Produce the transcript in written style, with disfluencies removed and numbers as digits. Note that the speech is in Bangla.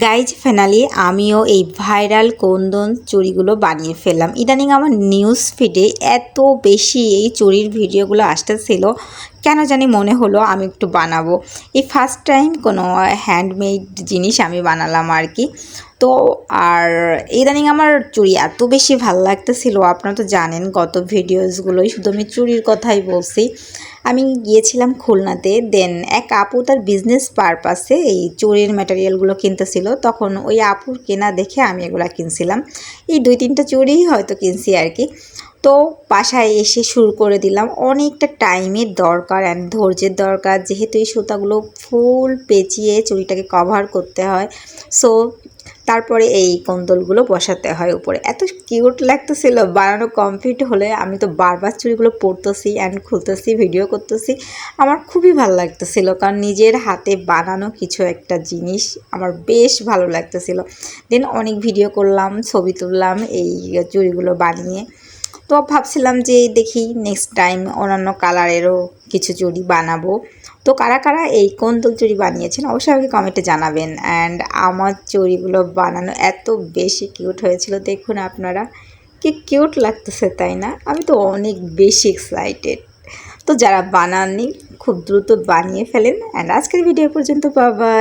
গাইজ ফাইনালি আমিও এই ভাইরাল কোন্দন চুড়িগুলো বানিয়ে ফেললাম। ইদানিং আমার নিউজ ফিডে এত বেশি এই চুড়ির ভিডিওগুলো আসতেছিল, কেন জানি মনে হলো আমি একটু বানাবো। এই ফার্স্ট টাইম কোনো হ্যান্ডমেড জিনিস আমি বানালাম আর কি। তো আর ইদানিং আমার চুড়ি এত বেশি ভালো লাগতেছিল, আপনারা তো জানেন গত ভিডিওসগুলোই শুধু আমি চুড়ির কথাই বলছি। আমি গিয়েছিলাম খুলনাতে, দেন এক আপু তার বিজনেস পারপাসে এই চুড়ির ম্যাটেরিয়ালগুলো কিনতেছিল, তখন ওই আপুর কেনা দেখে আমি এগুলো কিনছিলাম। এই 2-3টা চুড়ি হয়তো কিনছি আর কি। তো বাসায় এসে শুরু করে দিলাম। অনেকটা টাইমের দরকার অ্যান্ড ধৈর্যের দরকার, যেহেতু এই সুতাগুলো ফুল পেঁচিয়ে চুড়িটাকে কভার করতে হয়। সো তারপরে এই কোন্দলগুলো বসাতে হয় উপরে। এত কিউট লাগতেছিল। বানানো কমপ্লিট হলে আমি তো বারবার চুড়িগুলো পরতেছি অ্যান্ড খুলতেছি, ভিডিও করতেছি। আমার খুবই ভালো লাগতেছিল, কারণ নিজের হাতে বানানো কিছু একটা জিনিস আমার বেশ ভালো লাগতেছিল। দেন অনেক ভিডিও করলাম, ছবি তুললাম এই চুড়িগুলো বানিয়ে। তো ভাবছিলাম যে দেখি নেক্সট টাইম অন্যান্য কালারেরও কিছু চুড়ি বানাবো। তো কারা কারা এই কোন্দল চুড়ি বানিয়েছেন অবশ্যই আমাকে কমেন্টে জানাবেন। অ্যান্ড আমার চুড়িগুলো বানানো এত বেশি কিউট হয়েছিল, দেখুন আপনারা কি কিউট লাগতেছে, তাই না? আমি তো অনেক বেশি এক্সাইটেড। তো যারা বানাননি খুব দ্রুত বানিয়ে ফেলেন। অ্যান্ড আজকের ভিডিও পর্যন্ত, বাই বাই।